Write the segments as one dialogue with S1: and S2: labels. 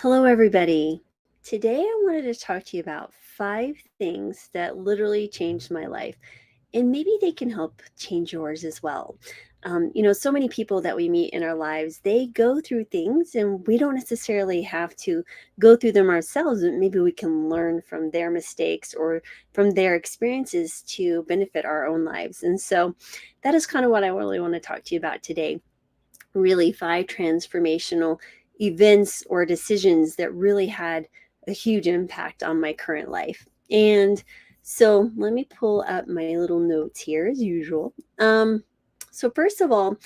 S1: Hello, everybody. Today, I wanted to talk to you about 5 things that literally changed my life, and maybe they can help change yours as well. So many people that we meet in our lives, they go through things, and we don't necessarily have to go through them ourselves. But maybe we can learn from their mistakes or from their experiences to benefit our own lives. And so, that is kind of what I really want to talk to you about today. Really 5 transformational events or decisions that really had a huge impact on my current life. And so let me pull up my little notes here as usual. So first of all,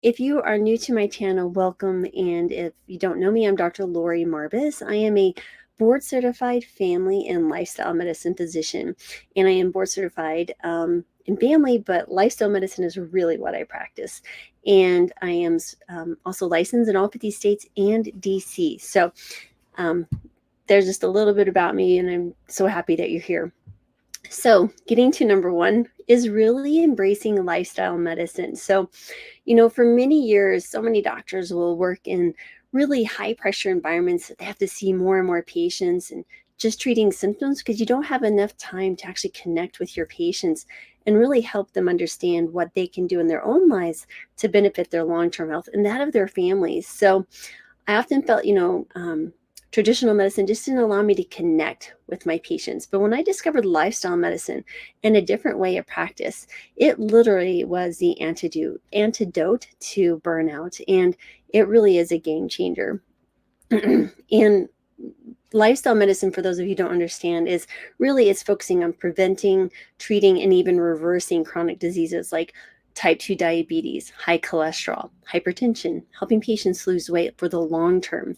S1: if you are new to my channel, welcome. And if you don't know me, I'm Dr. Lori Marbus. I am a board certified family and lifestyle medicine physician, and I am board certified in family, but lifestyle medicine is really what I practice. And I am also licensed in all 50 states and DC. So um, there's just a little bit about me, and I'm so happy that you're here. So, getting to number one is really embracing lifestyle medicine. So, for many years, so many doctors will work in really high pressure environments that they have to see more and more patients and just treating symptoms because you don't have enough time to actually connect with your patients and really help them understand what they can do in their own lives to benefit their long term health and that of their families. So, I often felt, traditional medicine just didn't allow me to connect with my patients. But when I discovered lifestyle medicine and a different way of practice, it literally was the antidote to burnout. And it really is a game changer. And lifestyle medicine, for those of you who don't understand, is really it's focusing on preventing, treating, and even reversing chronic diseases like type 2 diabetes, high cholesterol, hypertension, helping patients lose weight for the long term.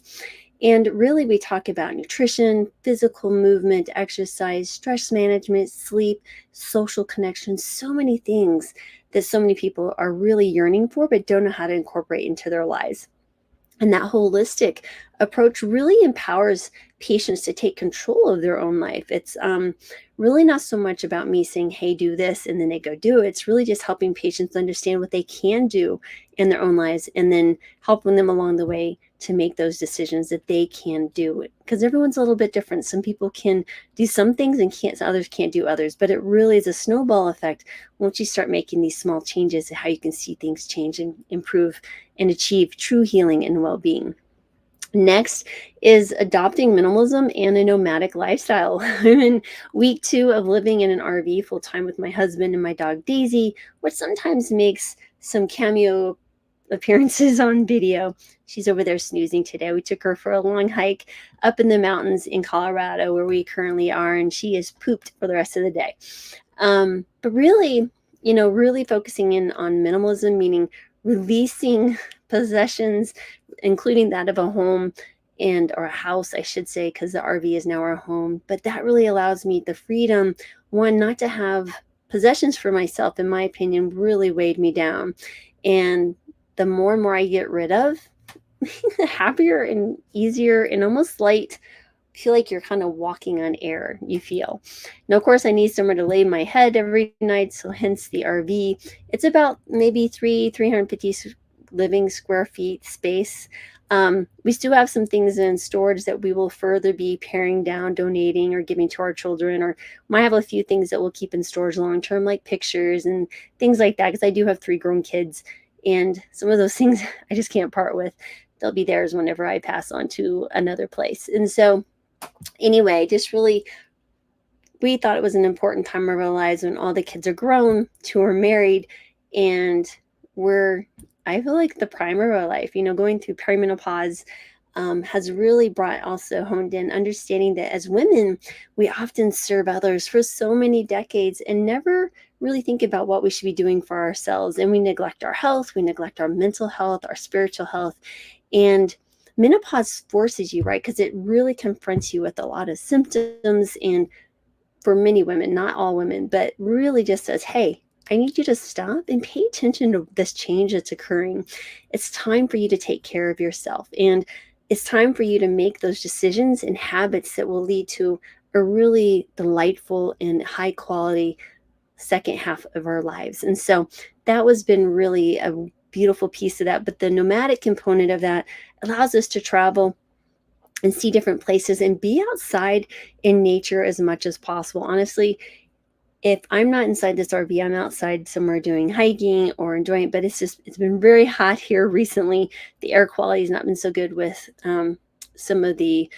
S1: And really, we talk about nutrition, physical movement, exercise, stress management, sleep, social connections, so many things that so many people are really yearning for, but don't know how to incorporate into their lives. And that holistic approach really empowers patients to take control of their own life. It's really not so much about me saying, hey, do this, and then they go do it. It's really just helping patients understand what they can do in their own lives and then helping them along the way to make those decisions that they can do. Because everyone's a little bit different. Some people can do some things and others can't do others. But it really is a snowball effect once you start making these small changes, how you can see things change and improve and achieve true healing and well-being. Next is adopting minimalism and a nomadic lifestyle. I'm in week 2 of living in an RV full time with my husband and my dog Daisy, which sometimes makes some cameo appearances on video. She's over there snoozing today. We took her for a long hike up in the mountains in Colorado where we currently are, and she is pooped for the rest of the day. But really, really focusing in on minimalism, meaning releasing possessions, including that of a home or a house, I should say, because the RV is now our home. But that really allows me the freedom, one, not to have possessions for myself, in my opinion, really weighed me down. And the more and more I get rid of, the happier and easier and almost light feel like you're kind of walking on air, you feel. Now, of course, I need somewhere to lay my head every night, so hence the RV. It's about maybe 350 living square feet space. We still have some things in storage that we will further be paring down, donating, or giving to our children, or might have a few things that we'll keep in storage long term, like pictures and things like that, because I do have 3 grown kids, and some of those things I just can't part with. They'll be theirs whenever I pass on to another place. And so anyway, just really, we thought it was an important time of our lives when all the kids are grown, 2 are married, and I feel like the prime of our life, going through perimenopause has really honed in understanding that as women, we often serve others for so many decades and never really think about what we should be doing for ourselves. And we neglect our health, we neglect our mental health, our spiritual health. And menopause forces you, right? Because it really confronts you with a lot of symptoms. And for many women, not all women, but really just says, hey, I need you to stop and pay attention to this change that's occurring. It's time for you to take care of yourself. And it's time for you to make those decisions and habits that will lead to a really delightful and high quality second half of our lives. And so that has been really a beautiful piece of that. But the nomadic component of that allows us to travel and see different places and be outside in nature as much as possible. Honestly, if I'm not inside this RV, I'm outside somewhere doing hiking or enjoying, but it's been very hot here recently. The air quality has not been so good with some of the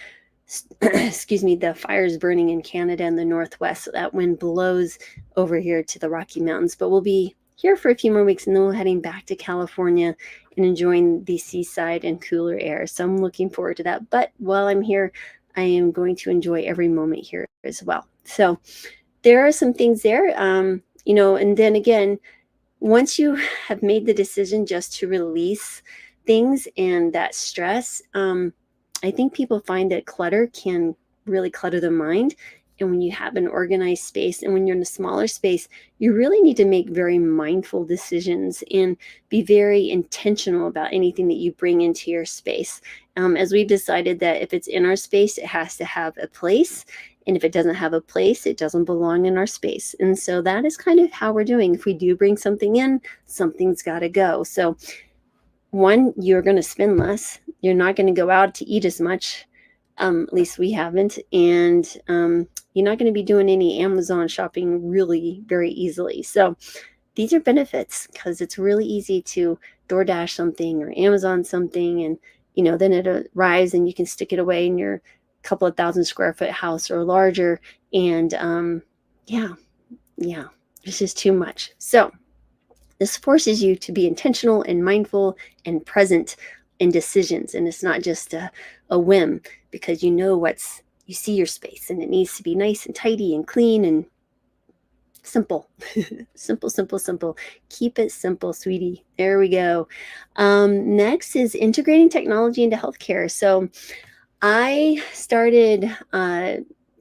S1: excuse me, the fires burning in Canada and the Northwest. So that wind blows over here to the Rocky Mountains. But we'll be here for a few more weeks and then we're heading back to California and enjoying the seaside and cooler air. So I'm looking forward to that. But while I'm here, I am going to enjoy every moment here as well. So there are some things there, and then again, once you have made the decision just to release things and that stress, I think people find that clutter can really clutter the mind. And when you have an organized space and when you're in a smaller space, you really need to make very mindful decisions and be very intentional about anything that you bring into your space. As we've decided that if it's in our space, it has to have a place. And if it doesn't have a place, it doesn't belong in our space. And so that is kind of how we're doing. If we do bring something in, something's got to go. So, one, you're going to spend less. You're not going to go out to eat as much. At least we haven't. And you're not going to be doing any Amazon shopping really very easily. So, these are benefits because it's really easy to DoorDash something or Amazon something, and then it arrives and you can stick it away in your couple of 1,000 square foot house or larger. And yeah, it's just too much. So this forces you to be intentional and mindful and present in decisions, and it's not just a whim, because you see your space and it needs to be nice and tidy and clean and simple. Simple, simple, simple. Keep it simple, sweetie. There we go. Next is integrating technology into healthcare. So I started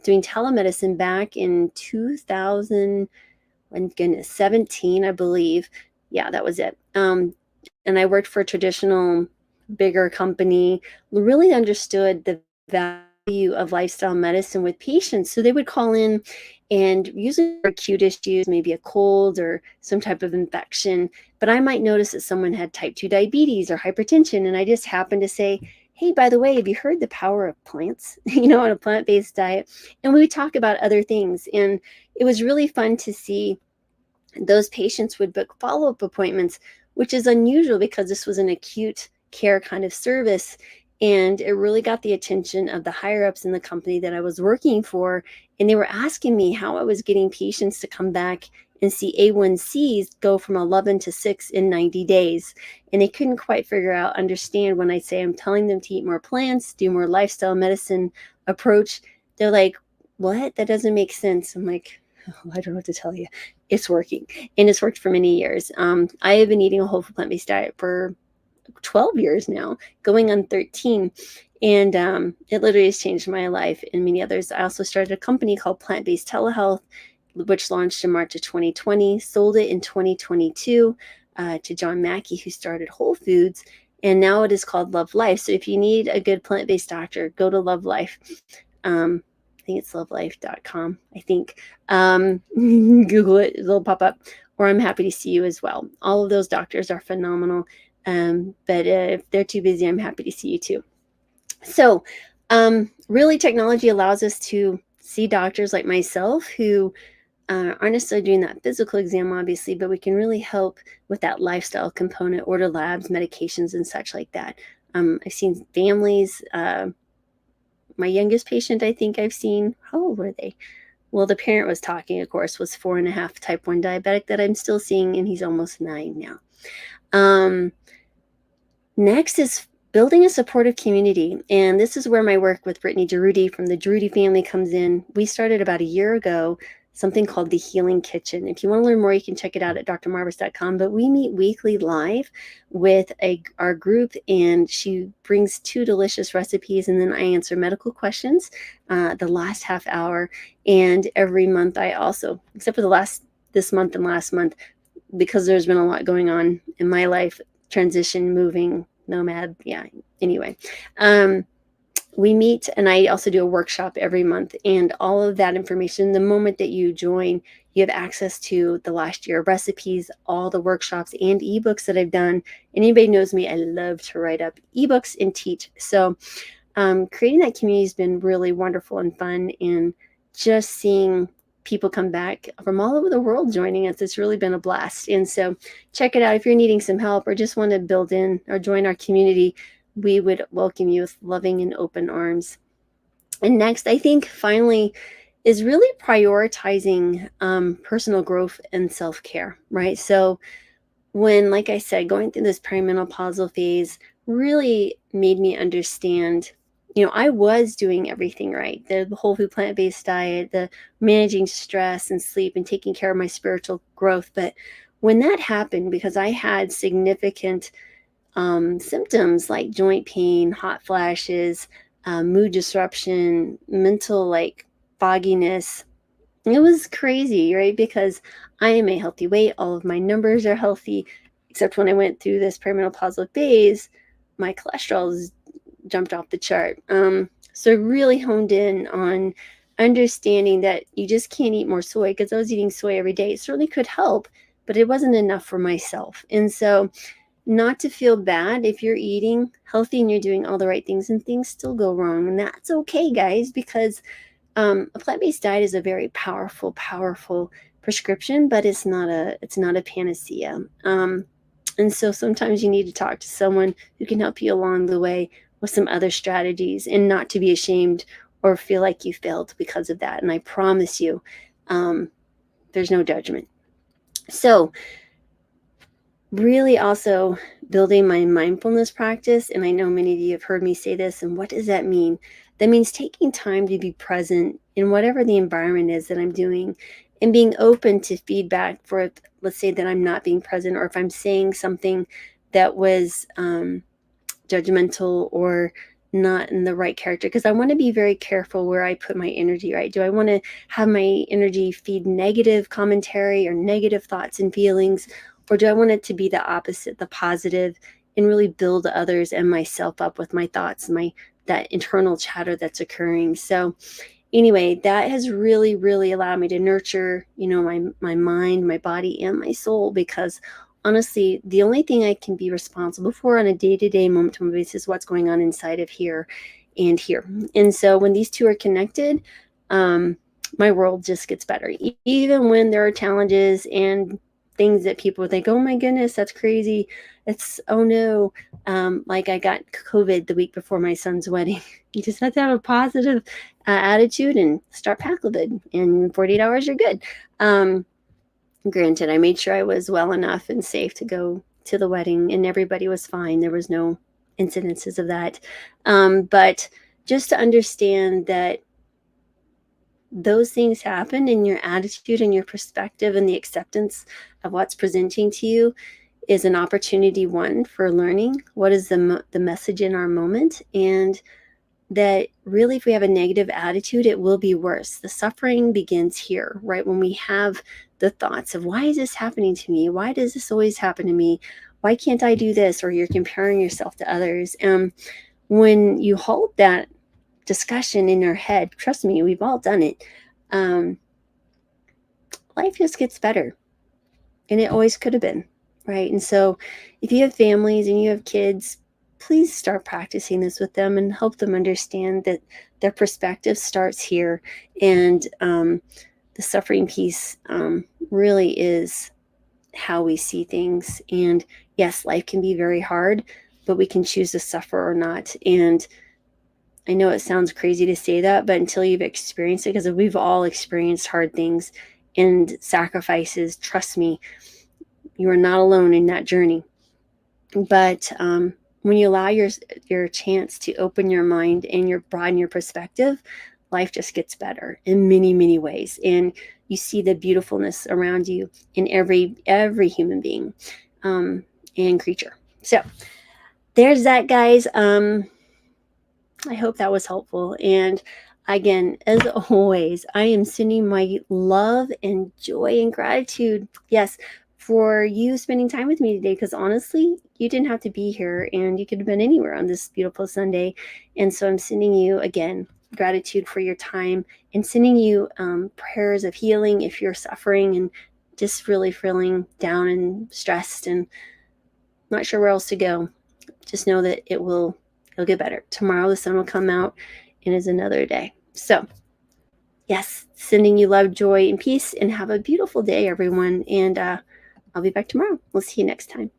S1: doing telemedicine back in 2017, I believe. Yeah, that was it. And I worked for a traditional, bigger company, really understood the value of lifestyle medicine with patients. So they would call in and usually for acute issues, maybe a cold or some type of infection. But I might notice that someone had type 2 diabetes or hypertension. And I just happened to say, hey, by the way, have you heard the power of plants, on a plant-based diet? And we would talk about other things. And it was really fun to see those patients would book follow-up appointments, which is unusual because this was an acute care kind of service. And it really got the attention of the higher ups in the company that I was working for. And they were asking me how I was getting patients to come back and see A1Cs go from 11 to 6 in 90 days. And they couldn't quite understand when I say I'm telling them to eat more plants, do more lifestyle medicine approach. They're like, what? That doesn't make sense. I'm like, oh, I don't know what to tell you. It's working. And it's worked for many years. I have been eating a whole food plant-based diet for 12 years now, going on 13. And it literally has changed my life and many others. I also started a company called Plant-Based Telehealth, which launched in March of 2020, sold it in 2022 to John Mackey, who started Whole Foods. And now it is called Love Life. So if you need a good plant-based doctor, go to Love Life. I think it's lovelife.com, I think. Google it, it'll pop up. Or I'm happy to see you as well. All of those doctors are phenomenal. But if they're too busy, I'm happy to see you too. So really, technology allows us to see doctors like myself who aren't necessarily doing that physical exam, obviously, but we can really help with that lifestyle component, order labs, medications, and such like that. I've seen families. My youngest patient, I think I've seen, how old were they? Well, the parent was talking, of course, was 4.5, type 1 diabetic that I'm still seeing, and he's almost 9 now. Next is building a supportive community. And this is where my work with Brittany Giroudi from the Giroudi family comes in. We started about a year ago something called the Healing Kitchen. If you want to learn more, you can check it out at drmarvis.com. But we meet weekly live with our group, and she brings 2 delicious recipes, and then I answer medical questions the last half hour. And every month I also, except for this month and last month, because there's been a lot going on in my life, transition, moving, nomad, anyway. We meet, and I also do a workshop every month, and all of that information, the moment that you join, you have access to the last year of recipes, all the workshops and ebooks that I've done. Anybody knows me, I love to write up ebooks and teach. So creating that community has been really wonderful and fun, and just seeing people come back from all over the world joining us, it's really been a blast. And so check it out if you're needing some help or just want to build in or join our community. We would welcome you with loving and open arms. And next, I think finally, is really prioritizing personal growth and self-care, right? So when, like I said, going through this perimenopausal phase really made me understand, I was doing everything right. The whole food plant-based diet, the managing stress and sleep and taking care of my spiritual growth. But when that happened, because I had significant symptoms like joint pain, hot flashes, mood disruption, mental like fogginess, it was crazy, right? Because I am a healthy weight. All of my numbers are healthy, except when I went through this perimenopausal phase, my cholesterol jumped off the chart. So really honed in on understanding that you just can't eat more soy, because I was eating soy every day. It certainly could help, but it wasn't enough for myself. And so not to feel bad if you're eating healthy and you're doing all the right things and things still go wrong. And that's okay, guys, because a plant-based diet is a very powerful prescription, but it's not a panacea. And so sometimes you need to talk to someone who can help you along the way with some other strategies, and not to be ashamed or feel like you failed because of that. And I promise you, there's no judgment. So really also building my mindfulness practice. And I know many of you have heard me say this. And what does that mean? That means taking time to be present in whatever the environment is that I'm doing, and being open to feedback for, let's say that I'm not being present, or if I'm saying something that was judgmental or not in the right character, because I want to be very careful where I put my energy, right? Do I want to have my energy feed negative commentary or negative thoughts and feelings? Or do I want it to be the opposite, the positive, and really build others and myself up with my thoughts, that internal chatter that's occurring? So anyway, that has really allowed me to nurture, my mind, my body, and my soul, because honestly, the only thing I can be responsible for on a day-to-day, moment-to-moment basis is what's going on inside of here and here. And so when these two are connected, my world just gets better. Even when there are challenges and things that people think, oh my goodness, that's crazy. It's, oh no. Like I got COVID the week before my son's wedding. You just have to have a positive attitude and start Paxlovid. In 48 hours, you're good. Granted, I made sure I was well enough and safe to go to the wedding, and everybody was fine. There was no incidences of that. But just to understand that those things happen, and your attitude and your perspective and the acceptance of what's presenting to you is an opportunity, one, for learning what is the message in our moment, and that really if we have a negative attitude, it will be worse. The suffering begins here, right? When we have the thoughts of, why is this happening to me? Why does this always happen to me? Why can't I do this? Or you're comparing yourself to others. When you hold that discussion in your head, trust me, we've all done it. Life just gets better, and it always could have been, right? And so if you have families and you have kids, please start practicing this with them and help them understand that their perspective starts here. And the suffering piece really is how we see things. And yes, life can be very hard, but we can choose to suffer or not. And I know it sounds crazy to say that, but until you've experienced it, because we've all experienced hard things and sacrifices, trust me, you are not alone in that journey. But when you allow your chance to open your mind and broaden your perspective, life just gets better in many ways, and you see the beautifulness around you in every human being and creature. So there's that, guys. I hope that was helpful. And again, as always, I am sending my love and joy and gratitude, yes, for you spending time with me today, because honestly, you didn't have to be here, and you could have been anywhere on this beautiful Sunday. And so I'm sending you, again, gratitude for your time, and sending you prayers of healing if you're suffering and just really feeling down and stressed and not sure where else to go. Just know that it will It'll get better. Tomorrow the sun will come out and is another day. So, yes, sending you love, joy, and peace, and have a beautiful day, everyone. And I'll be back tomorrow. We'll see you next time.